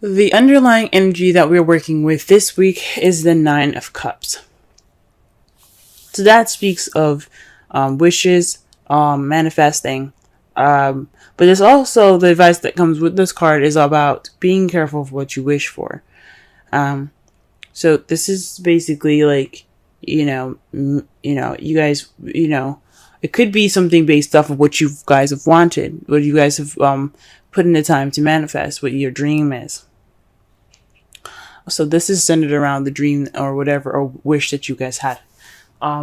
The underlying energy that we're working with this week is the Nine of Cups. So that speaks of wishes, manifesting. But there's also the advice that comes with this card is about being careful of what you wish for. So this is basically like, you guys, it could be something based off of what you guys have wanted, what you guys have put in the time to manifest, what your dream is. So this is centered around the dream or whatever, or wish that you guys had.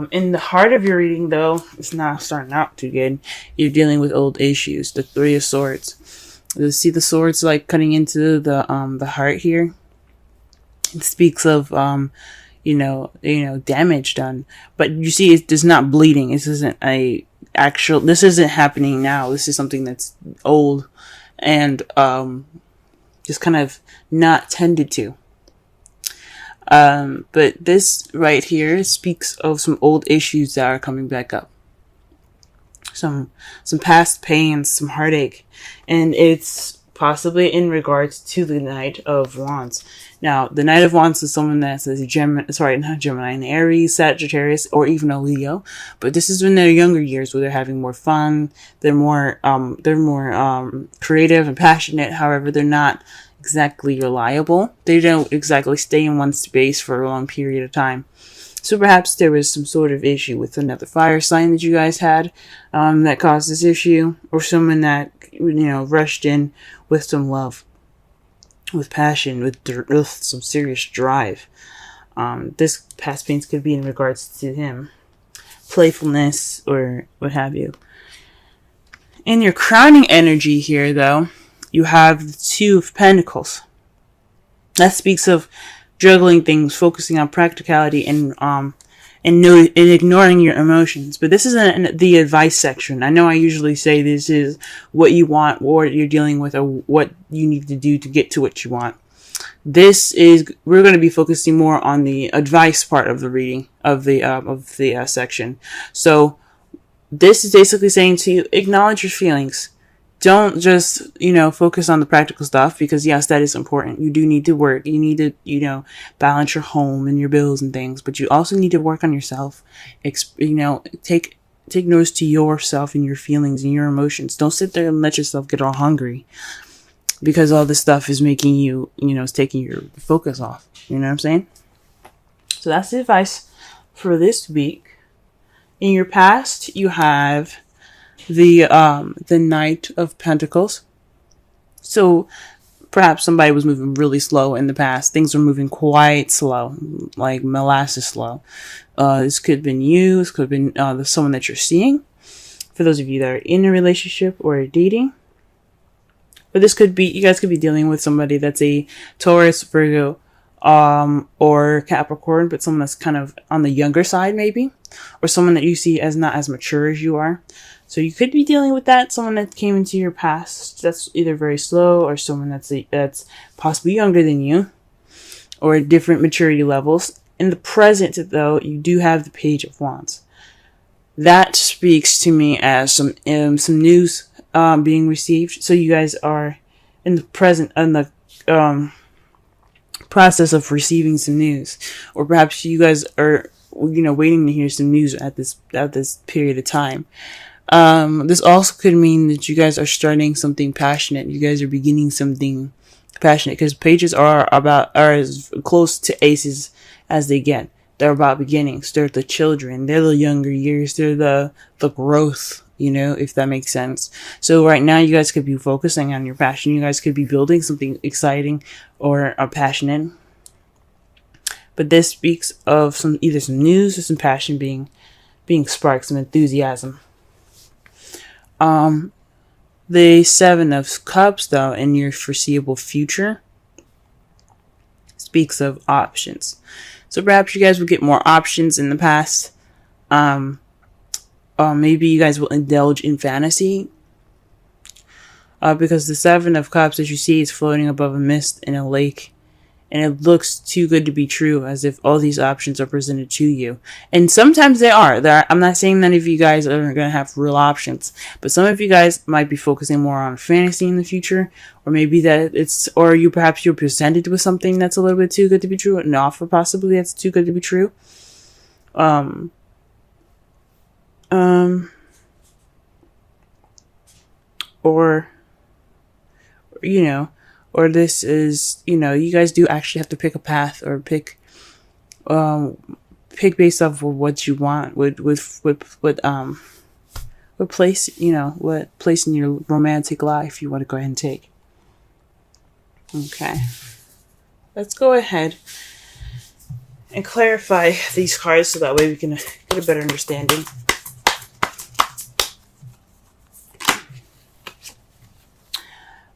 In the heart of your reading, though, it's not starting out too good. You're dealing with old issues. The Three of Swords. You see the swords like cutting into the heart here. It speaks of damage done. But you see, it's not bleeding. This isn't this isn't happening now. This is something that's old and just kind of not tended to. But this right here speaks of some old issues that are coming back up. Some past pains, some heartache. And it's possibly in regards to the Knight of Wands. Now, the Knight of Wands is someone that's an Aries, Sagittarius, or even a Leo. But this is in their younger years where they're having more fun. They're more creative and passionate. However, they're not exactly reliable. They don't exactly stay in one space for a long period of time. So perhaps there was some sort of issue with another fire sign that you guys had that caused this issue, or someone that rushed in with some love, with passion, with some serious drive. This past pains could be in regards to him, playfulness or what have you. In your crowning energy here, though, you have the Two of Pentacles. That speaks of juggling things, focusing on practicality, and ignoring your emotions. But this isn't the advice section. I know I usually say this is what you want, or what you're dealing with, or what you need to do to get to what you want. We're going to be focusing more on the advice part of the reading of the section. So this is basically saying to you, acknowledge your feelings. Don't just, focus on the practical stuff, because yes, that is important. You do need to work. You need to, balance your home and your bills and things, but you also need to work on yourself. Take notice to yourself and your feelings and your emotions. Don't sit there and let yourself get all hungry, because all this stuff is making you, it's taking your focus off. You know what I'm saying? So that's the advice for this week. In your past, you have the Knight of Pentacles. So perhaps somebody was moving really slow in the past. Things were moving quite slow, like molasses slow. This could have been you. This could have been someone that you're seeing. For those of you that are in a relationship or dating. But this could be, you guys could be dealing with somebody that's a Taurus, Virgo, or Capricorn, but someone that's kind of on the younger side maybe. Or someone that you see as not as mature as you are. So you could be dealing with that, someone that came into your past that's either very slow, or someone that's possibly younger than you, or different maturity levels. In the present, though, you do have the Page of Wands. That speaks to me as some news being received. So you guys are in the present, in the process of receiving some news, or perhaps you guys are waiting to hear some news at this period of time. This also could mean that you guys are starting something passionate. You guys are beginning something passionate, because pages are as close to aces as they get. They're about beginnings. They're the children. They're the younger years. They're the growth, if that makes sense. So right now you guys could be focusing on your passion. You guys could be building something exciting or passionate. But this speaks of either some news or some passion being sparked, some enthusiasm. The Seven of Cups, though, in your foreseeable future, speaks of options. So perhaps you guys will get more options in the past. Maybe you guys will indulge in fantasy. Because the Seven of Cups, as you see, is floating above a mist in a lake. and it looks too good to be true, as if all these options are presented to you. And sometimes they are. I'm not saying none of you guys are going to have real options, but some of you guys might be focusing more on fantasy in the future, or maybe that perhaps you're presented with something that's a little bit too good to be true, an offer possibly that's too good to be true. Or this is, you guys do actually have to pick a path, or pick based off of what you want, what place, what place in your romantic life you want to go ahead and take. Okay. Let's go ahead and clarify these cards so that way we can get a better understanding.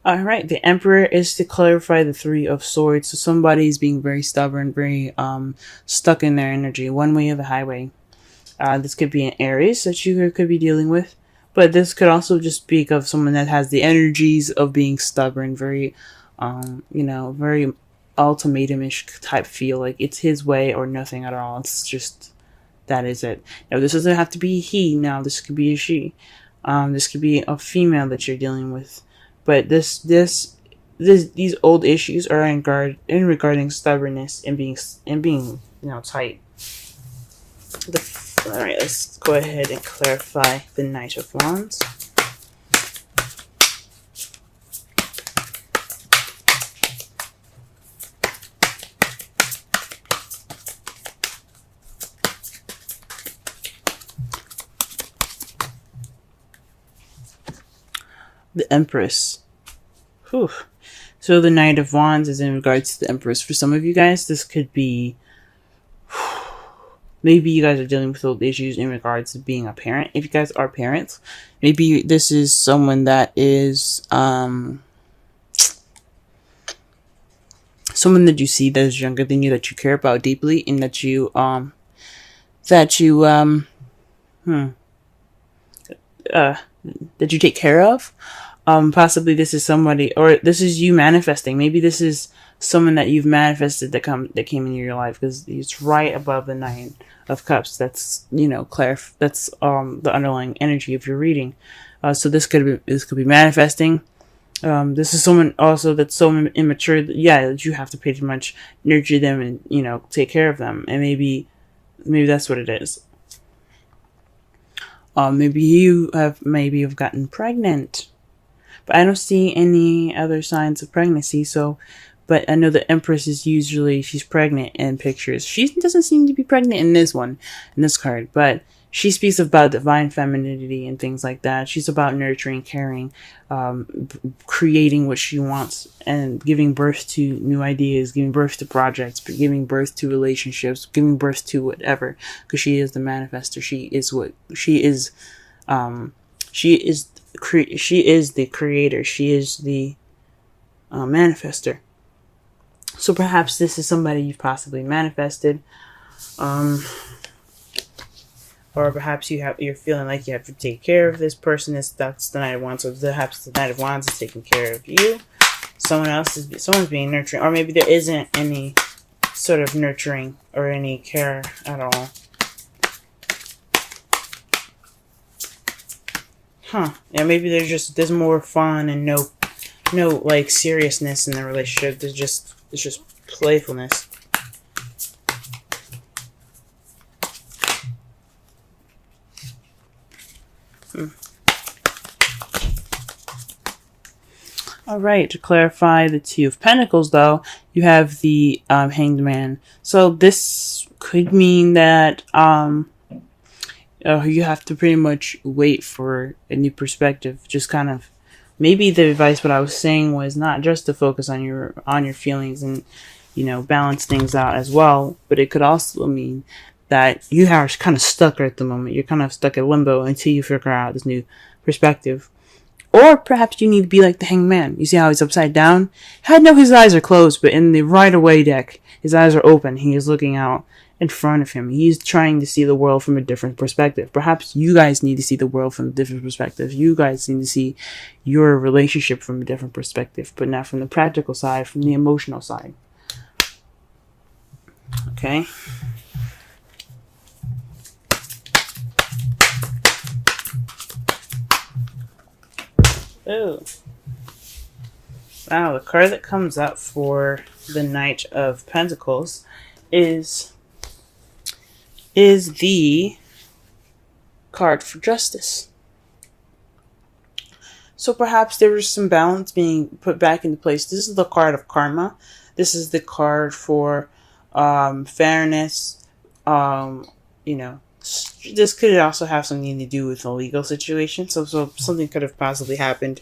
All right, the Emperor is to clarify the Three of Swords. So somebody's being very stubborn, very stuck in their energy, one way or the highway. This could be an Aries that you could be dealing with, but this could also just speak of someone that has the energies of being stubborn, very, very ultimatum-ish type feel, like it's his way or nothing at all. It's just, that is it. Now, this doesn't have to be he. Now, this could be a she. This could be a female that you're dealing with. But these old issues are regarding stubbornness and being tight. All right, let's go ahead and clarify the Knight of Wands. The Empress. Whew. So the Knight of Wands is in regards to the Empress. For some of you guys, this could be, maybe you guys are dealing with old issues in regards to being a parent. If you guys are parents, maybe this is someone that is someone that you see that is younger than you, that you care about deeply, and that you take care of. Possibly this is somebody, or this is you manifesting. Maybe this is someone that you've manifested that came into your life, because it's right above the Nine of Cups. That's that's the underlying energy of your reading. So this could be manifesting. This is someone also that's so immature that you have to pretty much nurture them and take care of them, and maybe that's what it is. Maybe you've gotten pregnant, but I don't see any other signs of pregnancy. So, but I know the Empress is usually, she's pregnant in pictures. She doesn't seem to be pregnant in this card, but she speaks about divine femininity and things like that. She's about nurturing, caring, creating what she wants, and giving birth to new ideas, giving birth to projects, giving birth to relationships, giving birth to whatever, because she is the manifester. She is the creator. She is the manifester. So perhaps this is somebody you've possibly manifested, or perhaps you're feeling like you have to take care of this person. That's the Knight of Wands. So perhaps the Knight of Wands is taking care of you. Someone's being nurturing, or maybe there isn't any sort of nurturing or any care at all. Yeah, maybe there's more fun and no like seriousness in the relationship. It's just playfulness. All right, to clarify the Two of Pentacles, though, you have the Hanged Man. So this could mean that you have to pretty much wait for a new perspective. Just kind of, maybe the advice what I was saying was not just to focus on your feelings and balance things out as well, but it could also mean that you are kind of stuck at the moment. You're kind of stuck at limbo until you figure out this new perspective. Or perhaps you need to be like the Hanged Man. You see how he's upside down? I know his eyes are closed, but in the Rider-Waite deck, his eyes are open. He is looking out in front of him. He's trying to see the world from a different perspective. Perhaps you guys need to see the world from a different perspective. You guys need to see your relationship from a different perspective, but not from the practical side, from the emotional side. Okay. Oh. Wow, the card that comes up for the Knight of Pentacles is the card for justice. So perhaps there was some balance being put back into place. This is the card of karma. This is the card for fairness. You know, this could also have something to do with a legal situation. So something could have possibly happened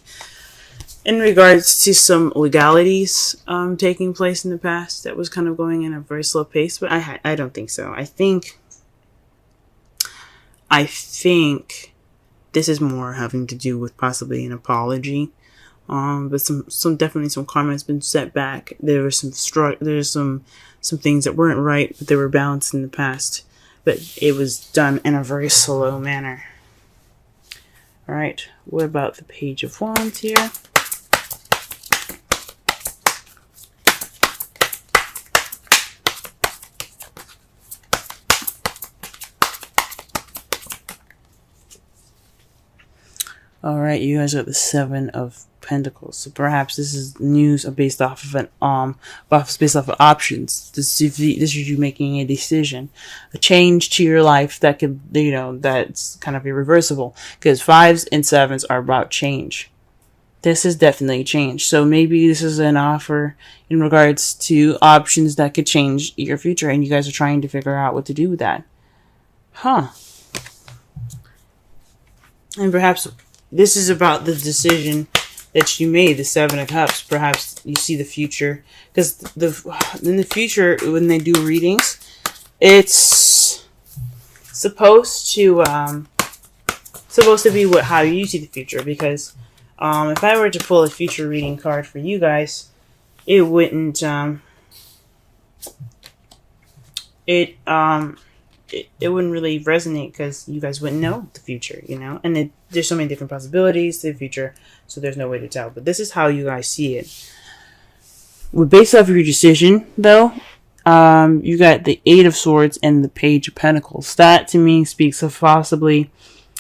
in regards to some legalities taking place in the past that was kind of going in a very slow pace. But I don't think so. I think this is more having to do with possibly an apology. But definitely some karma has been set back. There was some things that weren't right, but they were balanced in the past. But it was done in a very slow manner. All right, what about the Page of Wands here? All right, you guys are the Seven of Pentacles. So perhaps this is news based off of options. This is you making a decision, a change to your life that could, that's kind of irreversible. Because 5s and 7s are about change. This is definitely change. So maybe this is an offer in regards to options that could change your future, and you guys are trying to figure out what to do with that. Huh. And perhaps this is about the decision that you made, the Seven of Cups. Perhaps you see the future. Because in the future, when they do readings, it's supposed to be how you see the future. Because if I were to pull a future reading card for you guys, it wouldn't it wouldn't really resonate, because you guys wouldn't know the future, and there's so many different possibilities to the future, so there's no way to tell. But this is how you guys see it. Based off of your decision, though, you got the Eight of Swords and the Page of Pentacles. That to me speaks of possibly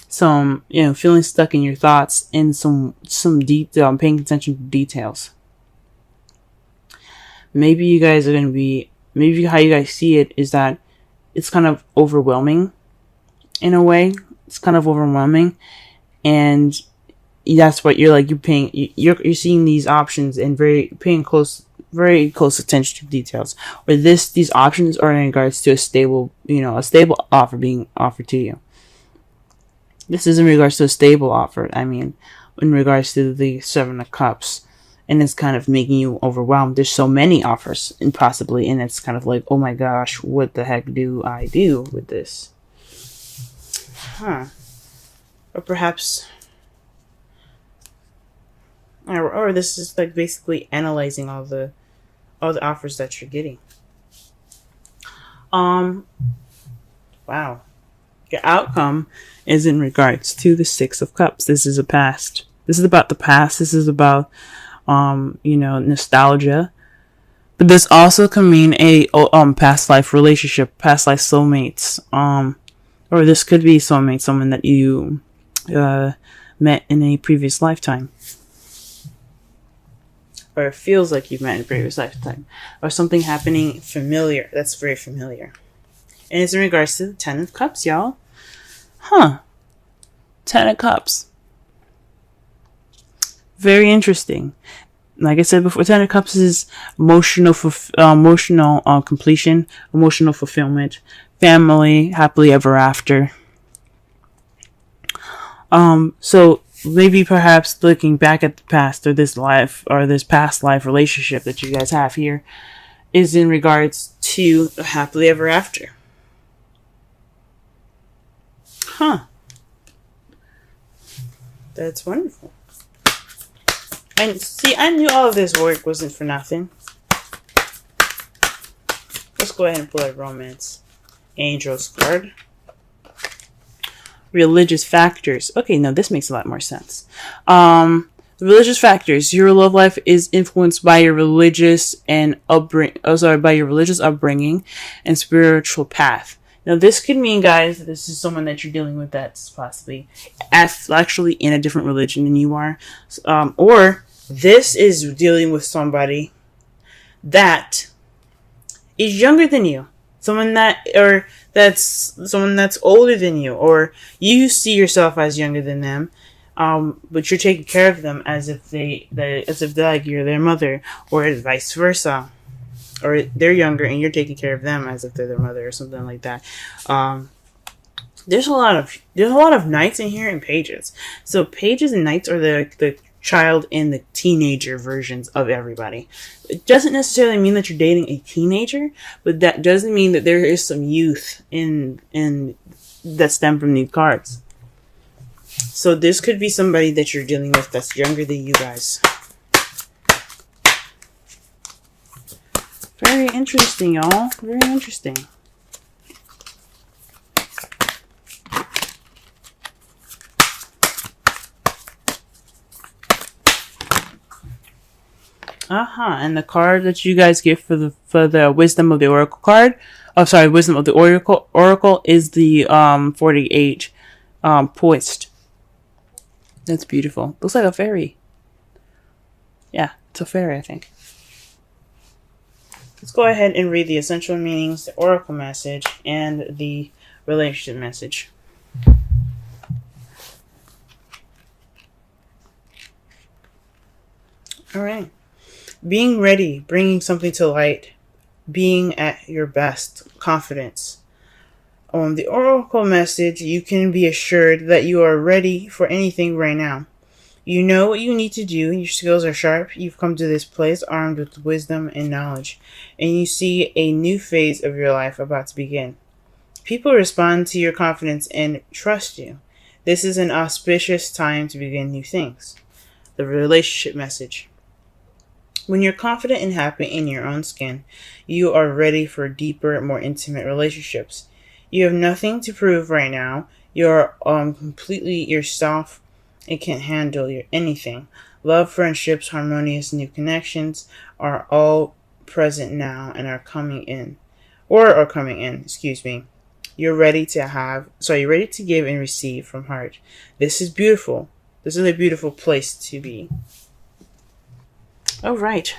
some, feeling stuck in your thoughts and some detail, paying attention to details. Maybe you guys are going to be, maybe how you guys see it is that it's kind of overwhelming in a way. It's kind of overwhelming, and that's what you're you're seeing these options and very close attention to details. Or these options are in regards to a stable offer being offered to you. This is in regards to a stable offer. I mean, in regards to the Seven of Cups. And it's kind of making you overwhelmed. There's so many offers, and it's kind of like, oh my gosh, what the heck do I do with this? Huh. Or perhaps, or this is like basically analyzing all the offers that you're getting. Wow. Your outcome is in regards to the Six of Cups. This is a past. This is about the past. This is about nostalgia, but this also can mean a past life relationship, past life soulmates, or this could be soulmate, someone that you met in a previous lifetime, or it feels like you've met in a previous lifetime, or something happening familiar that's very familiar. And it's in regards to the Ten of Cups, y'all. Ten of Cups. Very interesting. Like I said before, Ten of Cups is emotional completion, emotional fulfillment, family, happily ever after. So maybe perhaps looking back at the past, or this past life relationship that you guys have here, is in regards to happily ever after. That's wonderful. And see, I knew all of this work wasn't for nothing. Let's go ahead and pull a Romance Angels card. Religious factors. Okay, no, this makes a lot more sense. The religious factors. Your love life is influenced by your religious and by your religious upbringing and spiritual path. Now, this could mean, guys, this is someone that you're dealing with that's possibly actually in a different religion than you are, or this is dealing with somebody that is younger than you, someone that's older than you, or you see yourself as younger than them, but you're taking care of them as if they're like you're their mother, or vice versa. Or they're younger and you're taking care of them as if they're their mother or something like that. There's a lot of knights in here and pages. So pages and knights are the child and the teenager versions of everybody. It doesn't necessarily mean that you're dating a teenager, but that doesn't mean that there is some youth in that stem from these cards. So this could be somebody that you're dealing with that's younger than you guys. Very interesting, y'all. Very interesting. And the card that you guys get for the Wisdom of the Oracle card. Oh, sorry, Wisdom of the Oracle is the 48 poised. That's beautiful. Looks like a fairy. Yeah, it's a fairy, I think. Let's go ahead and read the essential meanings, the oracle message, and the relationship message. All right. Being ready, bringing something to light, being at your best, confidence. On the oracle message, you can be assured that you are ready for anything right now. You know what you need to do. Your skills are sharp. You've come to this place armed with wisdom and knowledge, and you see a new phase of your life about to begin. People respond to your confidence and trust you. This is an auspicious time to begin new things. The relationship message. When you're confident and happy in your own skin, you are ready for deeper, more intimate relationships. You have nothing to prove right now. You're completely yourself and can't handle anything. Love, friendships, harmonious new connections are all present now and are coming in. Excuse me. You're ready to give and receive from heart. This is beautiful. This is a beautiful place to be. All right.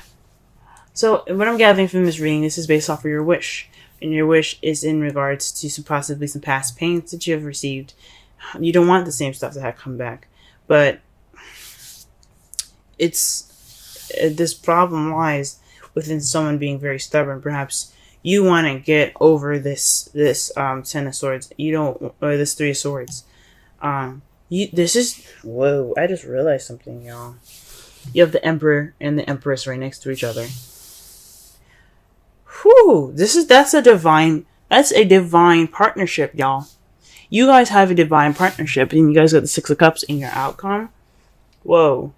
So what I'm gathering from this reading, this is based off of your wish. And your wish is in regards to possibly some past pains that you have received. You don't want the same stuff to have come back. But this problem lies within someone being very stubborn. Perhaps you want to get over this Ten of Swords. Or this Three of Swords. Whoa, I just realized something, y'all. You have the Emperor and the Empress right next to each other. Whew, that's a divine partnership, y'all. You guys have a divine partnership, and you guys got the Six of Cups in your outcome. Whoa.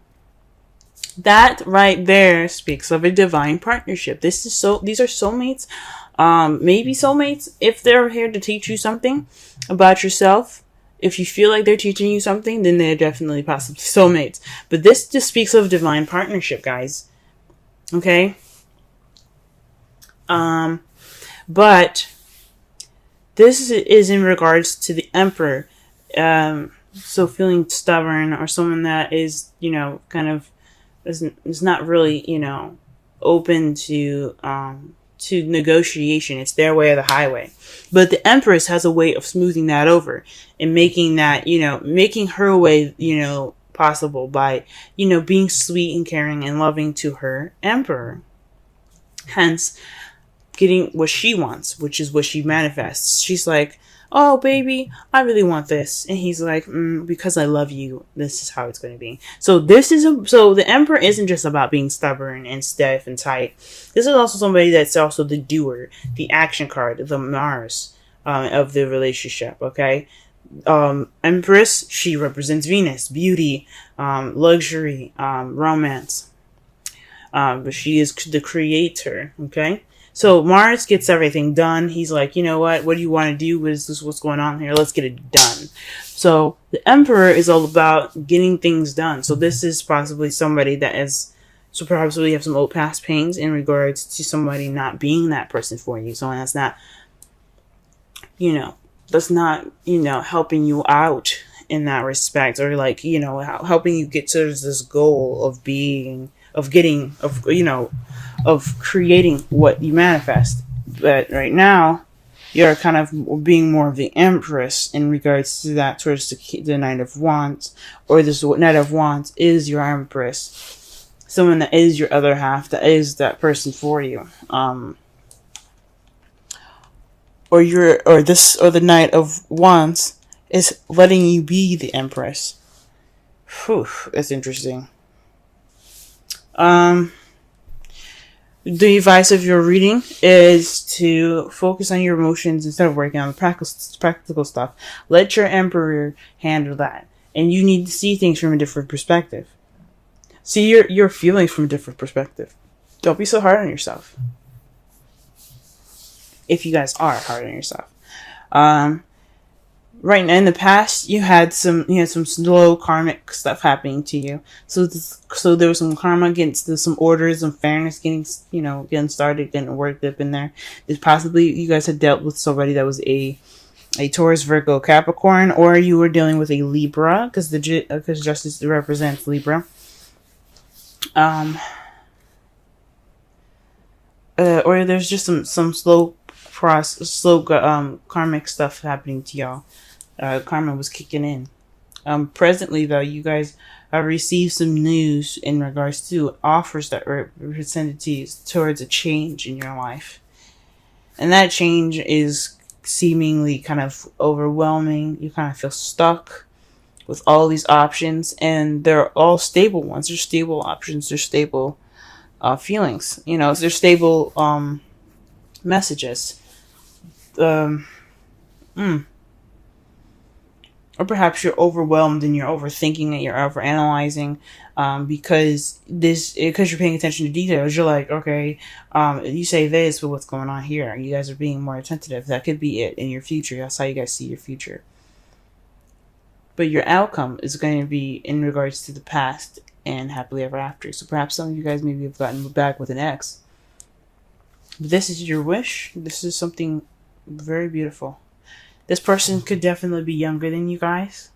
That right there speaks of a divine partnership. These are soulmates. Maybe soulmates if they're here to teach you something about yourself. If you feel like they're teaching you something, then they're definitely possibly soulmates. But this just speaks of divine partnership, guys. Okay? But this is in regards to the Emperor. So feeling stubborn, or someone that is, kind of is not really, open to negotiation. It's their way or the highway. But the Empress has a way of smoothing that over and making that, making her way, possible by, being sweet and caring and loving to her Emperor. Hence, getting what she wants, which is what she manifests. She's like, oh, baby, I really want this. And he's like, because I love you, this is how it's going to be. So the Emperor isn't just about being stubborn and stiff and tight. This is also somebody that's also the doer, the action card, the Mars of the relationship, okay? Empress, she represents Venus, beauty, luxury, romance. But she is the creator, okay? So Mars gets everything done. He's like, you know what? What do you want to do? What is this? What's going on here? Let's get it done. So the Emperor is all about getting things done. So this is possibly somebody that is. So perhaps we have some old past pains in regards to somebody not being that person for you. Someone that's not, that's not, helping you out in that respect, or like, helping you get to this goal of creating what you manifest. But right now, you're kind of being more of the Empress in regards to that, towards the Knight of Wands, or this Knight of Wands is your Empress. Someone that is your other half, that is that person for you. Or the Knight of Wands is letting you be the Empress. Whew, that's interesting. The advice of your reading is to focus on your emotions instead of working on the practical stuff. Let your Emperor handle that. And you need to see things from a different perspective. See your feelings from a different perspective. Don't be so hard on yourself. If you guys are hard on yourself. Right now, in the past, you had some slow karmic stuff happening to you. So there was some karma against some orders and fairness getting started, getting worked up in there. There's possibly you guys had dealt with somebody that was a Taurus, Virgo, Capricorn, or you were dealing with a Libra, because justice represents Libra. Or there's just some slow karmic stuff happening to y'all. Karma was kicking in. Presently though, you guys have received some news in regards to offers that were presented to you towards a change in your life, and that change is seemingly kind of overwhelming. You kind of feel stuck with all these options, and they're all stable ones. They're stable options. They're stable feelings. They're stable messages. Or perhaps you're overwhelmed and you're overthinking and you're overanalyzing because you're paying attention to details. You're like, okay, you say this, but what's going on here? You guys are being more attentive. That could be it in your future. That's how you guys see your future. But your outcome is going to be in regards to the past and happily ever after. So perhaps some of you guys maybe have gotten back with an ex. But this is your wish. This is something very beautiful. This person could definitely be younger than you guys.